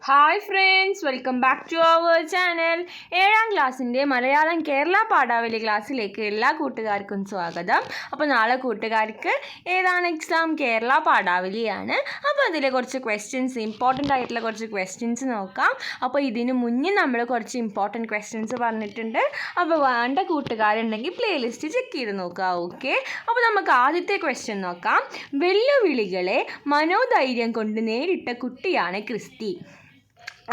Hi friends, welcome back to our channel. 7ാം ക്ലാസ്സിൻ്റെ മലയാളം കേരള പാഠാവലി ക്ലാസ്സിലേക്ക് എല്ലാ കൂട്ടുകാർക്കും സ്വാഗതം. അപ്പോൾ നാളെ കൂട്ടുകാർക്ക് ഏതാണ് എക്സാം? കേരള പാഠാവലിയാണ്. അപ്പോൾ അതിലെ കുറച്ച് ക്വസ്റ്റ്യൻസ്, ഇമ്പോർട്ടൻ്റ് ആയിട്ടുള്ള കുറച്ച് ക്വസ്റ്റ്യൻസ് നോക്കാം. അപ്പോൾ ഇതിന് മുന്നേ നമ്മൾ കുറച്ച് ഇമ്പോർട്ടൻറ്റ് ക്വസ്റ്റ്യൻസ് പറഞ്ഞിട്ടുണ്ട്. അപ്പോൾ വേണ്ട കൂട്ടുകാരുണ്ടെങ്കിൽ പ്ലേലിസ്റ്റ് ചെക്ക് ചെയ്ത് നോക്കാം. ഓക്കെ, അപ്പോൾ നമുക്ക് ആദ്യത്തെ ക്വസ്റ്റ്യൻ നോക്കാം. വെല്ലുവിളികളെ മനോധൈര്യം കൊണ്ട് നേരിട്ട കുട്ടിയാണ് ക്രിസ്റ്റി.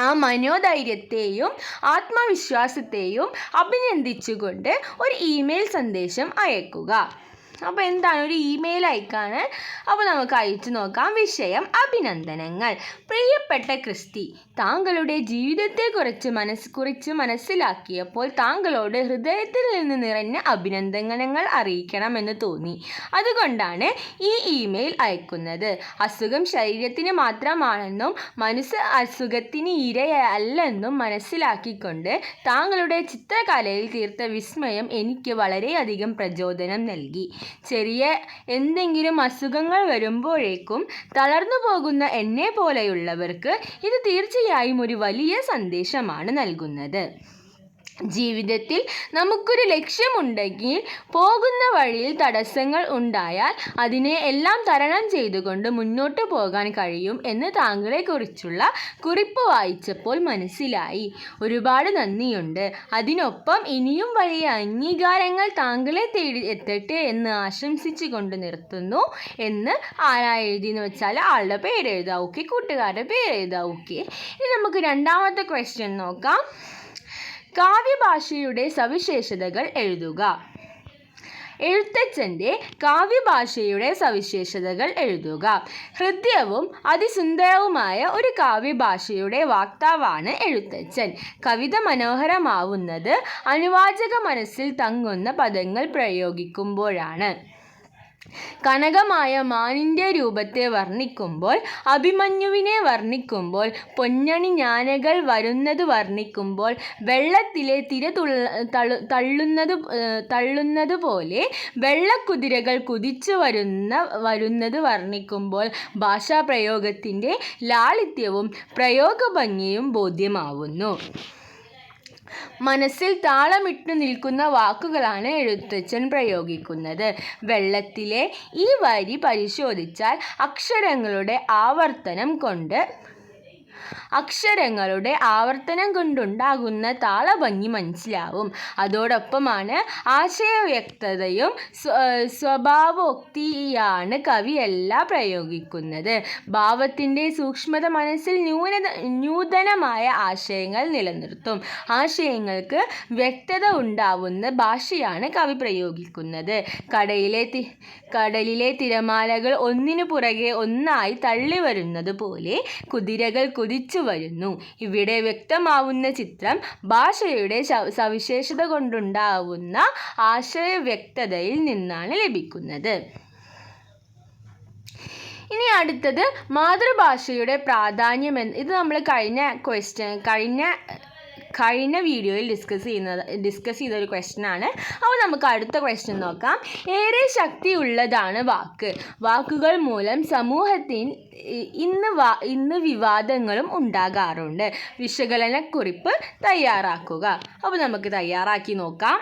ആ മനോധൈര്യത്തെയും ആത്മവിശ്വാസത്തെയും അഭിനന്ദിച്ചുകൊണ്ട് ഒരു ഇമെയിൽ സന്ദേശം അയക്കുക. അപ്പോൾ എന്താണ് ഒരു ഇമെയിൽ അയക്കാണ്? അപ്പോൾ നമുക്ക് അയച്ചു നോക്കാം. വിഷയം അഭിനന്ദനങ്ങൾ. പ്രിയപ്പെട്ട ക്രിസ്റ്റി, താങ്കളുടെ ജീവിതത്തെക്കുറിച്ച് മനസ്സിലാക്കിയപ്പോൾ താങ്കളോട് ഹൃദയത്തിൽ നിന്ന് നിറഞ്ഞ അഭിനന്ദനങ്ങൾ അറിയിക്കണമെന്ന് തോന്നി. അതുകൊണ്ടാണ് ഈ ഇമെയിൽ അയക്കുന്നത്. അസുഖം ശരീരത്തിന് മാത്രമാണെന്നും മനസ്സ് അസുഖത്തിന് ഇരയല്ലെന്നും മനസ്സിലാക്കിക്കൊണ്ട് താങ്കളുടെ ചിത്രകലയിൽ തീർത്ത വിസ്മയം എനിക്ക് വളരെയധികം പ്രചോദനം നൽകി. ചെറിയ എന്തെങ്കിലും അസുഖങ്ങൾ വരുമ്പോഴേക്കും തളർന്നു പോകുന്ന എന്നെ പോലെയുള്ളവർക്ക് ഇത് തീർച്ചയായും ഒരു വലിയ സന്ദേശമാണ് നൽകുന്നത്. ജീവിതത്തിൽ നമുക്കൊരു ലക്ഷ്യമുണ്ടെങ്കിൽ പോകുന്ന വഴിയിൽ തടസ്സങ്ങൾ ഉണ്ടായാൽ അതിനെ എല്ലാം തരണം ചെയ്തുകൊണ്ട് മുന്നോട്ട് പോകാൻ കഴിയും എന്ന് താങ്കളെക്കുറിച്ചുള്ള കുറിപ്പ് വായിച്ചപ്പോൾ മനസ്സിലായി. ഒരുപാട് നന്ദിയുണ്ട്. അതിനൊപ്പം ഇനിയും വലിയ അംഗീകാരങ്ങൾ താങ്കളെ തേടി എത്തട്ടെ എന്ന് ആശംസിച്ചു കൊണ്ട് നിർത്തുന്നു എന്ന് ആരാ എഴുതിയെന്ന് വെച്ചാൽ ആളുടെ പേര് എഴുതാം. ഓക്കെ, കൂട്ടുകാരുടെ പേര് എഴുതാം. ഓക്കെ, ഇനി നമുക്ക് രണ്ടാമത്തെ ക്വസ്റ്റ്യൻ നോക്കാം. കാവ്യഭാഷയുടെ സവിശേഷതകൾ എഴുതുക. എഴുത്തച്ഛൻ്റെ കാവ്യഭാഷയുടെ സവിശേഷതകൾ എഴുതുക. ഹൃദ്യവും അതിസുന്ദരവുമായ ഒരു കാവ്യഭാഷയുടെ വക്താവാണ് എഴുത്തച്ഛൻ. കവിത മനോഹരമാവുന്നത് അനുവാചക മനസ്സിൽ തങ്ങുന്ന പദങ്ങൾ പ്രയോഗിക്കുമ്പോഴാണ്. കനകമായ മാനിൻ്റെ രൂപത്തെ വർണ്ണിക്കുമ്പോൾ, അഭിമന്യുവിനെ വർണ്ണിക്കുമ്പോൾ, പൊന്നണി ഞാനകൾ വരുന്നത് വർണ്ണിക്കുമ്പോൾ, വെള്ളത്തിലെ തിര തള്ളുന്നത് പോലെ വെള്ളക്കുതിരകൾ കുതിച്ചു വരുന്നത് വർണ്ണിക്കുമ്പോൾ ഭാഷാപ്രയോഗത്തിൻ്റെ ലാളിത്യവും പ്രയോഗഭംഗിയും ബോധ്യമാവുന്നു. മനസ്സിൽ താളമിട്ടു നിൽക്കുന്ന വാക്കുകളാണ് എഴുത്തച്ഛൻ പ്രയോഗിക്കുന്നത്. വെള്ളത്തിലെ ഈ വരി പരിശോധിച്ചാൽ അക്ഷരങ്ങളുടെ ആവർത്തനം കൊണ്ടുണ്ടാകുന്ന താളഭംഗി മനസ്സിലാവും. അതോടൊപ്പമാണ് ആശയവ്യക്തതയും സ്വഭാവോക്തിയാണ് കവിയെല്ലാം പ്രയോഗിക്കുന്നത്. ഭാവത്തിൻ്റെ സൂക്ഷ്മത മനസ്സിൽ നൂതനമായ ആശയങ്ങൾ നിലനിർത്തും. ആശയങ്ങൾക്ക് വ്യക്തത ഉണ്ടാവുന്ന ഭാഷയാണ് കവി പ്രയോഗിക്കുന്നത്. കടലിലെ തിരമാലകൾ ഒന്നിനു പുറകെ ഒന്നായി തള്ളി വരുന്നത് പോലെ കുതിരകൾ കുതിച്ചു വരുന്നു. ഇവിടെ വ്യക്തമാവുന്ന ചിത്രം ഭാഷയുടെ സവിശേഷത കൊണ്ടുണ്ടാവുന്ന ആശയവ്യക്തതയിൽ നിന്നാണ് ലഭിക്കുന്നത്. ഇനി അടുത്തത് മാതൃഭാഷയുടെ പ്രാധാന്യം. ഇത് നമ്മൾ കഴിഞ്ഞ വീഡിയോയിൽ ഡിസ്കസ് ചെയ്ത ഒരു ക്വസ്റ്റ്യൻ ആണ്. അപ്പോൾ നമുക്ക് അടുത്ത ക്വസ്റ്റ്യൻ നോക്കാം. ഏറെ ശക്തിയുള്ളതാണ് വാക്ക്. വാക്കുകൾ മൂലം സമൂഹത്തിൽ ഇന്ന് വിവാദങ്ങളും ഉണ്ടാകാറുണ്ട്. വിശകലനക്കുറിപ്പ് തയ്യാറാക്കുക. അപ്പോൾ നമുക്ക് തയ്യാറാക്കി നോക്കാം.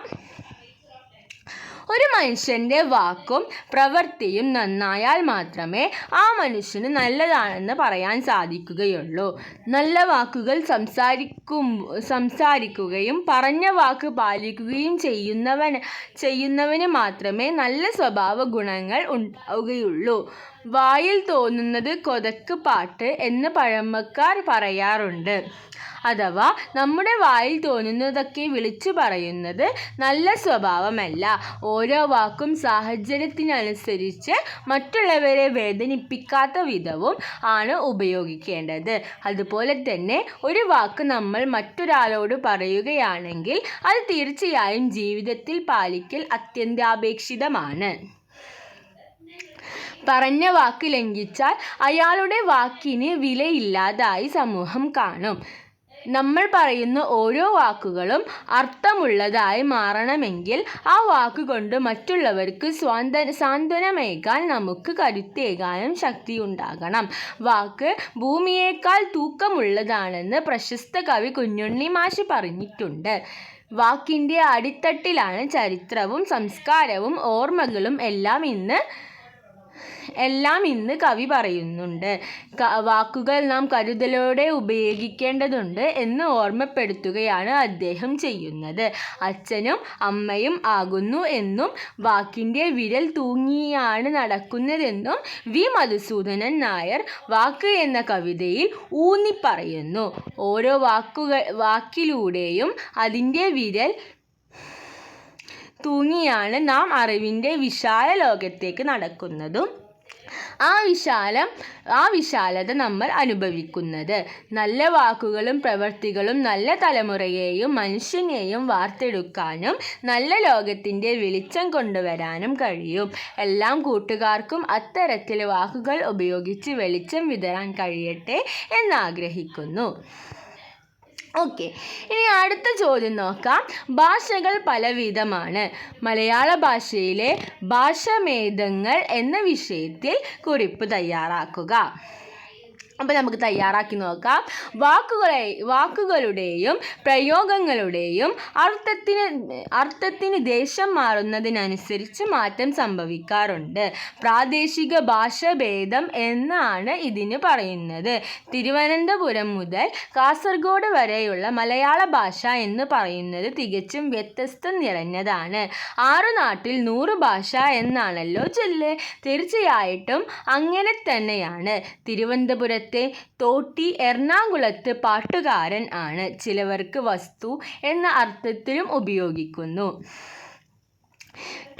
ഒരു മനുഷ്യൻ്റെ വാക്കും പ്രവൃത്തിയും നന്നായാൽ മാത്രമേ ആ മനുഷ്യന് നല്ലതാണെന്ന് പറയാൻ സാധിക്കുകയുള്ളൂ. നല്ല വാക്കുകൾ സംസാരിക്കുകയും പറഞ്ഞ വാക്ക് പാലിക്കുകയും ചെയ്യുന്നവന് മാത്രമേ നല്ല സ്വഭാവ ഗുണങ്ങൾ ഉണ്ടാവുകയുള്ളൂ. വായിൽ തോന്നുന്നത് കൊതക്ക് പാട്ട് എന്ന് പഴമക്കാർ പറയാറുണ്ട്. അഥവാ നമ്മുടെ വായിൽ തോന്നുന്നതൊക്കെ വിളിച്ചു പറയുന്നത് നല്ല സ്വഭാവമല്ല. ഓരോ വാക്കും സാഹചര്യത്തിനനുസരിച്ച് മറ്റുള്ളവരെ വേദനിപ്പിക്കാത്ത വിധവും ആണ് ഉപയോഗിക്കേണ്ടത്. അതുപോലെ തന്നെ ഒരു വാക്ക് നമ്മൾ മറ്റൊരാളോട് പറയുകയാണെങ്കിൽ അത് തീർച്ചയായും ജീവിതത്തിൽ പാലിക്കൽ അത്യന്താപേക്ഷിതമാണ്. പറഞ്ഞ വാക്ക് ലംഘിച്ചാൽ അയാളുടെ വാക്കിന് വിലയില്ലാതായി സമൂഹം കാണും. നമ്മൾ പറയുന്ന ഓരോ വാക്കുകളും അർത്ഥമുള്ളതായി മാറണമെങ്കിൽ ആ വാക്കുകൊണ്ട് മറ്റുള്ളവർക്ക് സാന്ത്വനമേകാൻ നമുക്ക് കരുത്തേകാനും ശക്തിയുണ്ടാകണം. വാക്ക് ഭൂമിയേക്കാൾ തൂക്കമുള്ളതാണെന്ന് പ്രശസ്ത കവി കുഞ്ഞുണ്ണി മാഷ് പറഞ്ഞിട്ടുണ്ട്. വാക്കിൻ്റെ അടിത്തട്ടിലാണ് ചരിത്രവും സംസ്കാരവും ഓർമ്മകളും എല്ലാം ഇന്ന് കവി പറയുന്നുണ്ട്. വാക്കുകൾ നാം കരുതലോടെ ഉപയോഗിക്കേണ്ടതുണ്ട് എന്ന് ഓർമ്മപ്പെടുത്തുകയാണ് അദ്ദേഹം ചെയ്യുന്നത്. അച്ഛനും അമ്മയും ആകുന്നു എന്നും വാക്കിൻ്റെ വിരൽ തൂങ്ങിയാണ് നടക്കുന്നതെന്നും വി മധുസൂദനൻ നായർ വാക്ക് എന്ന കവിതയിൽ ഊന്നിപ്പറയുന്നു. ഓരോ വാക്കിലൂടെയും അതിൻ്റെ വിരൽ തൂങ്ങിയാണ് നാം അറിവിൻ്റെ വിശാല ലോകത്തേക്ക് നടക്കുന്നതും ആ വിശാലത നമ്മൾ അനുഭവിക്കുന്നത്. നല്ല വാക്കുകളും പ്രവൃത്തികളും നല്ല തലമുറയെയും മനുഷ്യനെയും വാർത്തെടുക്കാനും നല്ല ലോകത്തിൻ്റെ വെളിച്ചം കൊണ്ടുവരാനും കഴിയും. എല്ലാ കൂട്ടുകാർക്കും അത്തരത്തിൽ വാക്കുകൾ ഉപയോഗിച്ച് വെളിച്ചം വിതറാൻ കഴിയട്ടെ എന്നാഗ്രഹിക്കുന്നു. ഓക്കെ, ഇനി അടുത്ത ചോദ്യം നോക്കാം. ഭാഷകൾ പലവിധമാണ്. മലയാള ഭാഷയിലെ ഭാഷാഭേദങ്ങൾ എന്ന വിഷയത്തിൽ കുറിപ്പ് തയ്യാറാക്കുക. അപ്പോൾ നമുക്ക് തയ്യാറാക്കി നോക്കാം. വാക്കുകളുടെയും പ്രയോഗങ്ങളുടെയും അർത്ഥത്തിന് ദേശം മാറുന്നതിനനുസരിച്ച് മാറ്റം സംഭവിക്കാറുണ്ട്. പ്രാദേശിക ഭാഷാഭേദം എന്നാണ് ഇതിന് പറയുന്നത്. തിരുവനന്തപുരം മുതൽ കാസർഗോഡ് വരെയുള്ള മലയാള ഭാഷ എന്ന് പറയുന്നത് തികച്ചും വ്യത്യസ്തം നിറഞ്ഞതാണ്. 6 നാട്ടിൽ 100 ഭാഷ എന്നാണല്ലോ ചൊല്ല്. തീർച്ചയായിട്ടും അങ്ങനെ തന്നെയാണ്. തിരുവനന്തപുരത്തെ തോട്ടി എറണാകുളത്ത് പാട്ടുകാരൻ ആണ്. ചിലവർക്ക് വസ്തു എന്ന അർത്ഥത്തിലും ഉപയോഗിക്കുന്നു.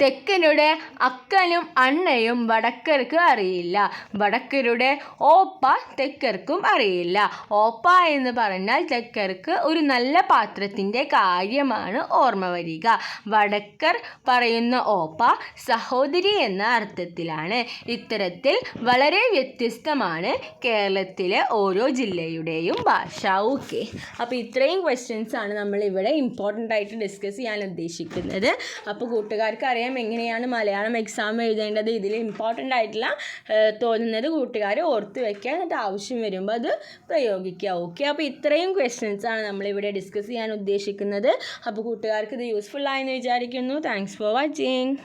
തെക്കരുടെ അക്കനും അണ്ണയും വടക്കർക്ക് അറിയില്ല. വടക്കരുടെ ഓപ്പ തെക്കർക്കും അറിയില്ല. ഓപ്പ എന്ന് പറഞ്ഞാൽ തെക്കർക്ക് ഒരു നല്ല പാത്രത്തിൻ്റെ കാര്യമാണ് ഓർമ്മ വരിക. വടക്കർ പറയുന്ന ഓപ്പ സഹോദരി എന്ന അർത്ഥത്തിലാണ്. ഇത്തരത്തിൽ വളരെ വ്യത്യസ്തമാണ് കേരളത്തിലെ ഓരോ ജില്ലയുടെയും ഭാഷ. ഓക്കെ, അപ്പോൾ ഇത്രയും ക്വസ്റ്റ്യൻസ് ആണ് നമ്മളിവിടെ ഇമ്പോർട്ടൻ്റ് ആയിട്ട് ഡിസ്കസ് ചെയ്യാൻ ഉദ്ദേശിക്കുന്നത്. അപ്പോൾ കൂട്ടുകാർക്ക് അറിയാം എങ്ങനെയാണ് മലയാളം എക്സാം എഴുതേണ്ടത്. ഇതിൽ ഇമ്പോർട്ടൻ്റ് ആയിട്ടുള്ള തോന്നുന്നത് കൂട്ടുകാർ ഓർത്ത് വയ്ക്കുക, എന്നിട്ട് ആവശ്യം വരുമ്പോൾ അത് പ്രയോഗിക്കുക. ഓക്കെ, അപ്പോൾ ഇത്രയും ക്വസ്റ്റ്യൻസ് ആണ് നമ്മളിവിടെ ഡിസ്കസ് ചെയ്യാൻ ഉദ്ദേശിക്കുന്നത്. അപ്പോൾ കൂട്ടുകാർക്ക് ഇത് യൂസ്ഫുൾ ആയെന്ന് വിചാരിക്കുന്നു. Thanks for watching.